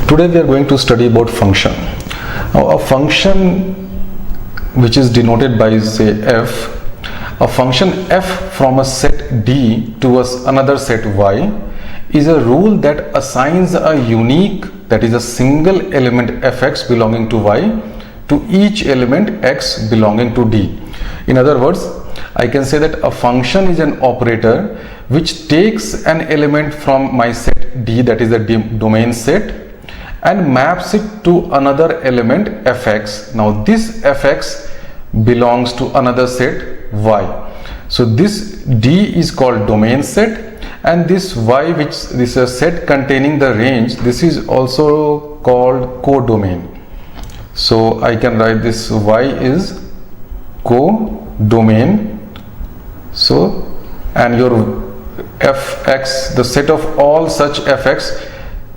Today we are going to study about function. Now a function which is denoted by say f, a function f from a set D to another set y is a rule that assigns a unique, that is a single element fx belonging to y to each element x belonging to D. In other words, I can say that a function is an operator which takes an element from my set D, that is the domain set, and maps it to another element fx. Now this fx belongs to another set y. So this D is called domain set, and this y, which this is a set containing the range, this is also called codomain. So I can write this y is codomain. So, and your fx, the set of all such fx,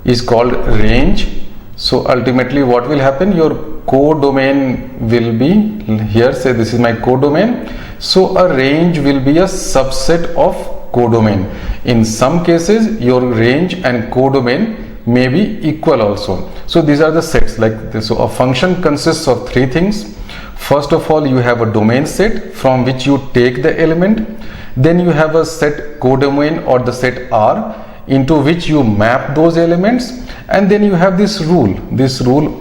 is called range. So ultimately what will happen, your codomain will be here, say this is my codomain. So a range will be a subset of codomain. In some cases your range and codomain may be equal also. So these are the sets like this. So a function consists of three things. First of all, you have a domain set from which you take the element. Then you have a set codomain or the set R into which you map those elements, and then you have this rule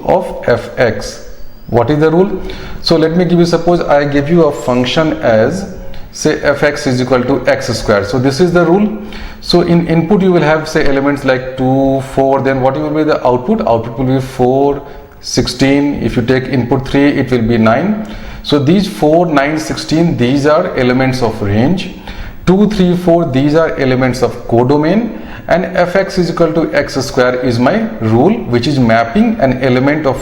of fx. What is the rule? So let me give you, suppose I give you a function as say fx is equal to x square. So this is the rule. So in input you will have say elements like 2, 4, then what will be the output? Output will be 4, 16. If you take input 3, it will be 9. So these 4, 9, 16, these are elements of range. 2, 3, 4, these are elements of codomain, and fx is equal to x square is my rule, which is mapping an element of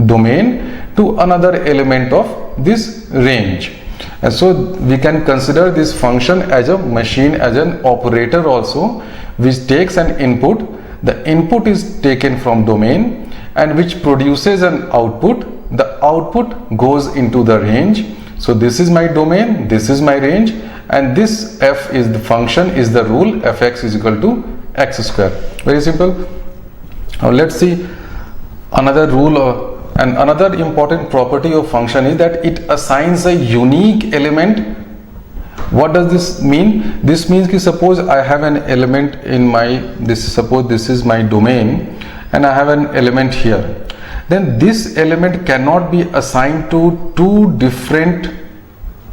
domain to another element of this range. And so we can consider this function as a machine, as an operator also, which takes an input. The input is taken from domain and which produces an output. The output goes into the range. So this is my domain, this is my range, and this f is the function, is the rule, fx is equal to x square. Very simple. Now let's see another rule. And another important property of function is that it assigns a unique element. What does this mean? This means that suppose I have an element in my, suppose this is my domain and I have an element here. Then this element cannot be assigned to two different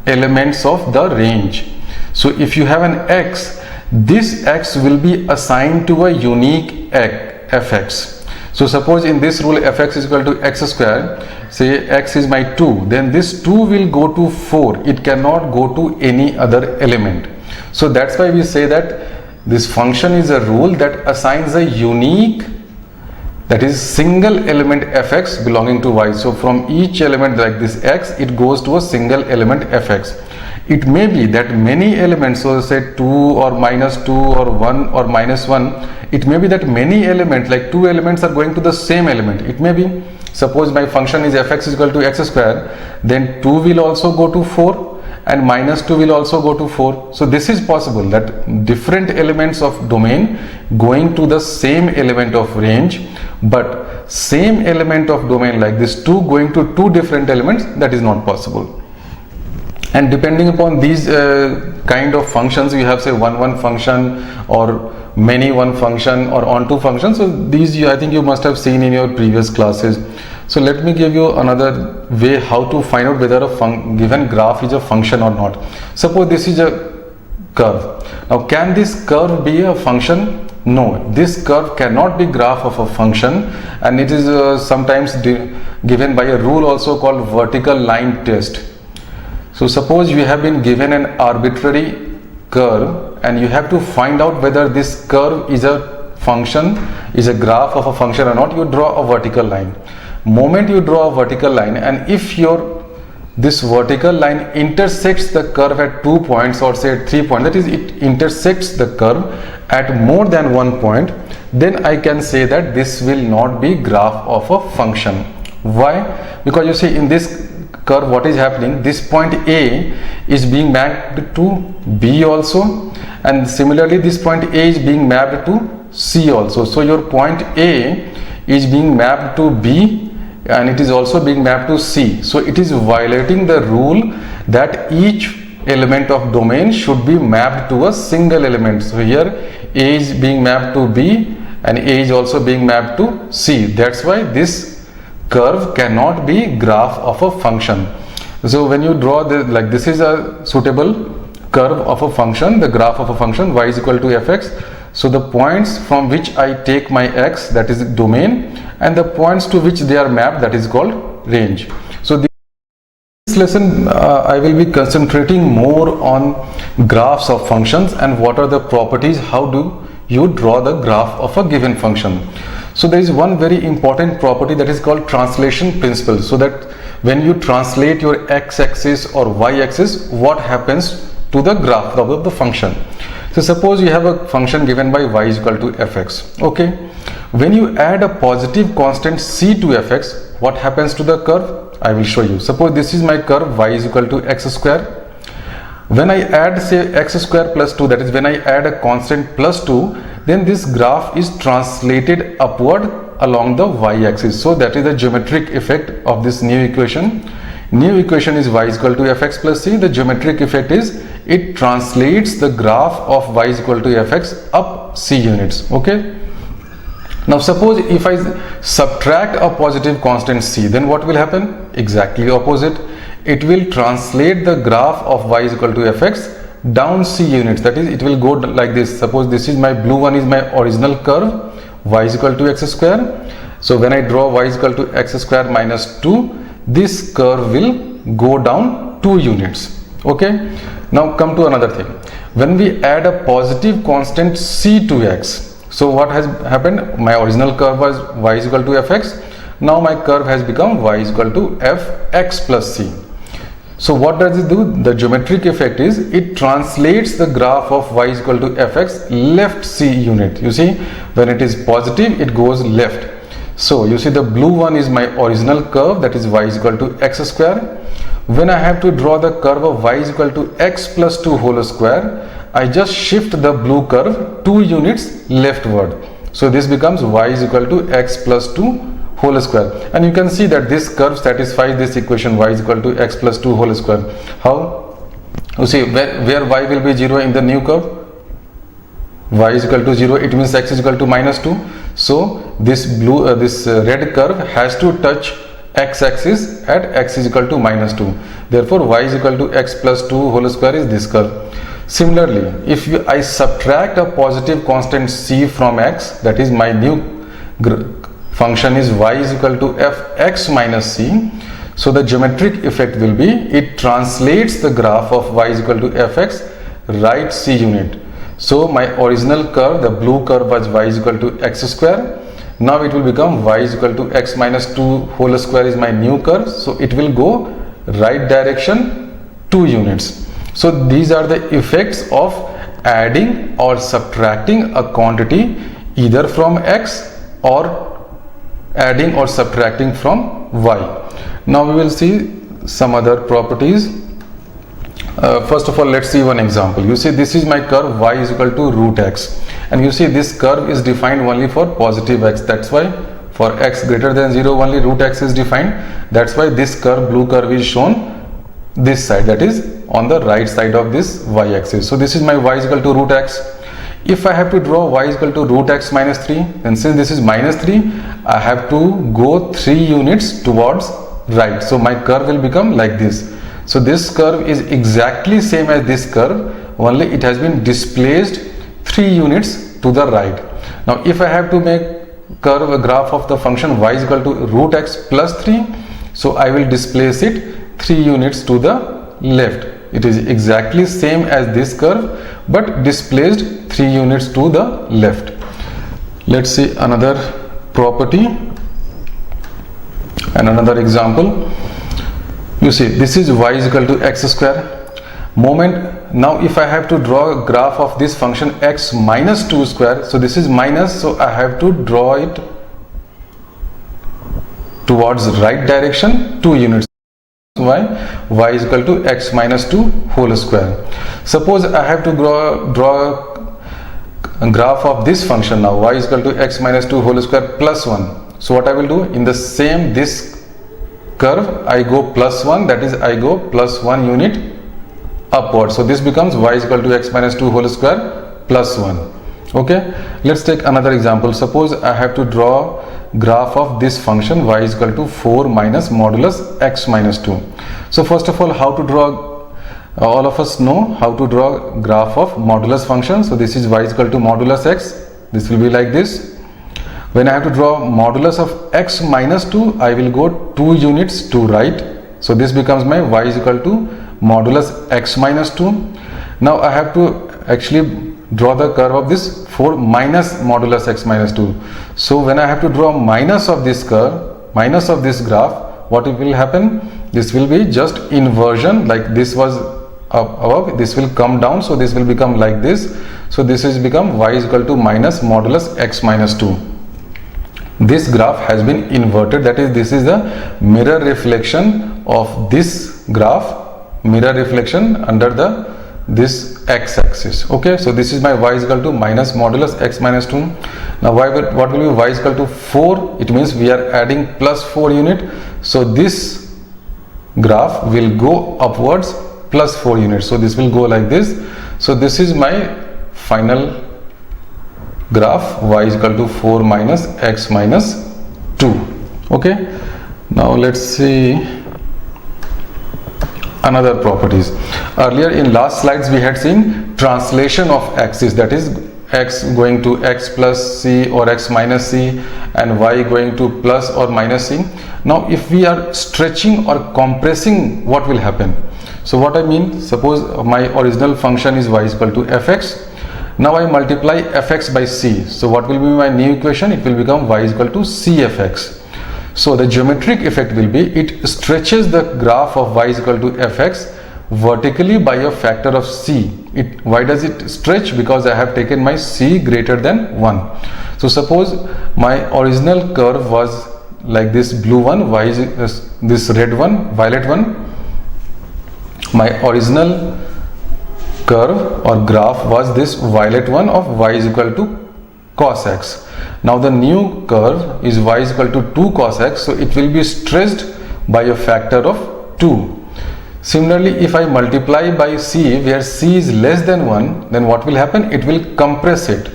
elements of the range. So if you have an x, this x will be assigned to a unique fx. So suppose in this rule fx is equal to x square, say x is my 2, then this 2 will go to 4. It cannot go to any other element. So that's why we say that this function is a rule that assigns a unique, that is single element fx belonging to y. So from each element like this x, it goes to a single element fx. It may be that many elements, so say 2 or minus 2 or 1 or minus 1, it may be that many elements, like two elements, are going to the same element. It may be, suppose my function is fx is equal to x square, then 2 will also go to 4 and minus 2 will also go to 4. So this is possible, that different elements of domain going to the same element of range, but same element of domain like this 2 going to two different elements, that is not possible. And depending upon these kind of functions, you have say one function or many one function or onto function. So these I think you must have seen in your previous classes. So let me give you another way how to find out whether a given graph is a function or not. Suppose this is a curve. Now can this curve be a function? No, this curve cannot be graph of a function, and it is sometimes given by a rule also called vertical line test. So suppose you have been given an arbitrary curve and you have to find out whether this curve is a function, is a graph of a function or not. You draw a vertical line. Moment you draw a vertical line, and if this vertical line intersects the curve at 2 points or say at 3 points, that is it intersects the curve at more than 1 point, then I can say that this will not be graph of a function. Why? Because you see in this curve what is happening, this point A is being mapped to B also, and similarly this point A is being mapped to C also. So your point A is being mapped to B and it is also being mapped to C. So it is violating the rule that each element of domain should be mapped to a single element. So here A is being mapped to B and A is also being mapped to C. That's why this curve cannot be graph of a function. So when you draw like this is a suitable curve of a function, the graph of a function y is equal to fx. So the points from which I take my x, that is domain, and the points to which they are mapped, that is called range. So this lesson I will be concentrating more on graphs of functions and what are the properties, how do you draw the graph of a given function. So there is one very important property that is called translation principle. So that when you translate your x-axis or y-axis, what happens to the graph of the function. So suppose you have a function given by y is equal to fx. Okay, when you add a positive constant c to fx, what happens to the curve? I will show you. Suppose this is my curve y is equal to x square. When I add say x square plus 2, that is when I add a constant plus 2, then this graph is translated upward along the y-axis. So that is the geometric effect of this new equation. New equation is y is equal to fx plus c. The geometric effect is it translates the graph of y is equal to fx up c units. Okay. Now suppose if I subtract a positive constant c, then what will happen? Exactly opposite. It will translate the graph of y is equal to fx down c units. That is, it will go like this. Suppose this is my blue one is my original curve, y is equal to x square. So when I draw y is equal to x square minus 2, this curve will go down 2 units. Okay. Now come to another thing. When we add a positive constant c to x, so what has happened? My original curve was y is equal to fx. Now my curve has become y is equal to fx plus c. So what does it do? The geometric effect is it translates the graph of y is equal to fx left c unit. You see, when it is positive, it goes left. So you see the blue one is my original curve, that is y is equal to x square. When I have to draw the curve of y is equal to x plus 2 whole square, I just shift the blue curve 2 units leftward. So this becomes y is equal to x plus 2 whole square. And you can see that this curve satisfies this equation y is equal to x plus 2 whole square. How? You see where y will be 0 in the new curve? Y is equal to 0, it means x is equal to minus 2. So this red curve has to touch x-axis at x is equal to minus 2. Therefore y is equal to x plus 2 whole square is this curve. Similarly, if I subtract a positive constant c from x, that is my new function is y is equal to fx minus c. So the geometric effect will be it translates the graph of y is equal to fx right c unit. So my original curve, the blue curve, was y is equal to x square. Now it will become y is equal to x minus 2 whole square is my new curve. So it will go right direction 2 units. So these are the effects of adding or subtracting a quantity either from x or adding or subtracting from y. Now we will see some other properties. First of all, let's see one example. You see this is my curve y is equal to root x, and you see this curve is defined only for positive x. That's why for x greater than 0 only root x is defined. That's why this curve, blue curve, is shown this side, that is on the right side of this y axis. So this is my y is equal to root x. If I have to draw y is equal to root x minus 3, then since this is minus 3, I have to go 3 units towards right. So my curve will become like this. So this curve is exactly same as this curve, only it has been displaced 3 units to the right. Now if I have to make a graph of the function y is equal to root x plus 3, so I will displace it 3 units to the left. It is exactly same as this curve but displaced 3 units to the left. Let's see another property and another example. You see this is y is equal to x square. Now if I have to draw a graph of this function x minus 2 square, so this is minus, so I have to draw it towards right direction 2 units. Why? Y is equal to x minus 2 whole square. Suppose I have to draw a graph of this function now, y is equal to x minus 2 whole square plus 1. So what I will do, in the same this curve I go plus 1, that is I go plus 1 unit upward. So this becomes y is equal to x minus 2 whole square plus 1. Okay, let's take another example. Suppose I have to draw graph of this function y is equal to 4 minus modulus x minus 2. So first of all, how to draw, all of us know how to draw graph of modulus function. So this is y is equal to modulus x, this will be like this. When I have to draw modulus of x minus 2, I will go 2 units to right. So this becomes my y is equal to modulus x minus 2. Now I have to actually draw the curve of this 4 minus modulus x minus 2. So when I have to draw minus of this curve, minus of this graph, what will happen? This will be just inversion, like this was up above, this will come down, so this will become like this. So this is become y is equal to minus modulus x minus 2. This graph has been inverted, that is, this is the mirror reflection of this graph, mirror reflection under the this x-axis. Okay, so this is my y is equal to minus modulus x minus 2. Now what will be y is equal to 4? It means we are adding plus 4 unit. So this graph will go upwards plus 4 units. So this will go like this. So this is my final graph, y is equal to 4 minus x minus 2. Okay, now let's see another properties. Earlier in last slides we had seen translation of axis, that is x going to x plus c or x minus c and y going to plus or minus c. Now if we are stretching or compressing, what will happen? So what I mean, suppose my original function is y is equal to fx. Now I multiply fx by c. So what will be my new equation? It will become y is equal to cfx. So the geometric effect will be, it stretches the graph of y is equal to fx vertically by a factor of c. Why does it stretch? Because I have taken my c greater than 1. So suppose my original curve was like this blue one, y is this red one, violet one. My original curve or graph was this violet one of y is equal to cos x. Now the new curve is y is equal to 2 cos x, so it will be stretched by a factor of 2. Similarly, if I multiply by c where c is less than 1, then what will happen? It will compress it.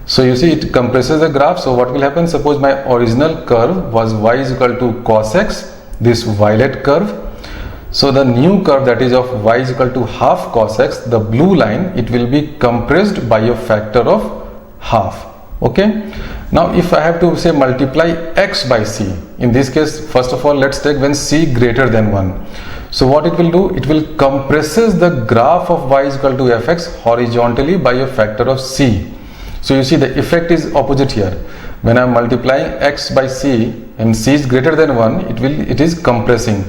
So you see, it compresses the graph. So what will happen? Suppose my original curve was y is equal to cos x, this violet curve. So the new curve, that is of y is equal to half cos x, the blue line, it will be compressed by a factor of half. Okay, now if I have to say multiply x by c, in this case first of all let's take when c greater than 1. So what it will do, it will compresses the graph of y is equal to fx horizontally by a factor of c. So you see the effect is opposite here. When I am multiplying x by c and c is greater than 1, it is compressing.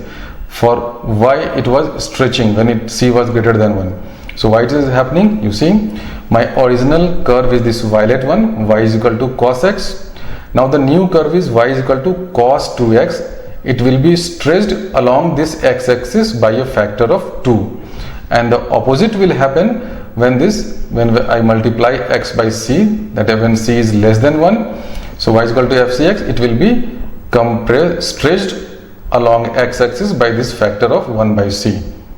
For y it was stretching when c was greater than 1. So why it is happening? You see, my original curve is this violet one, y is equal to cos x. Now the new curve is y is equal to cos 2x. It will be stretched along this x-axis by a factor of 2. And the opposite will happen when I multiply x by c, that is when c is less than 1. So y is equal to fcx, it will be stretched along x-axis by this factor of 1 by c.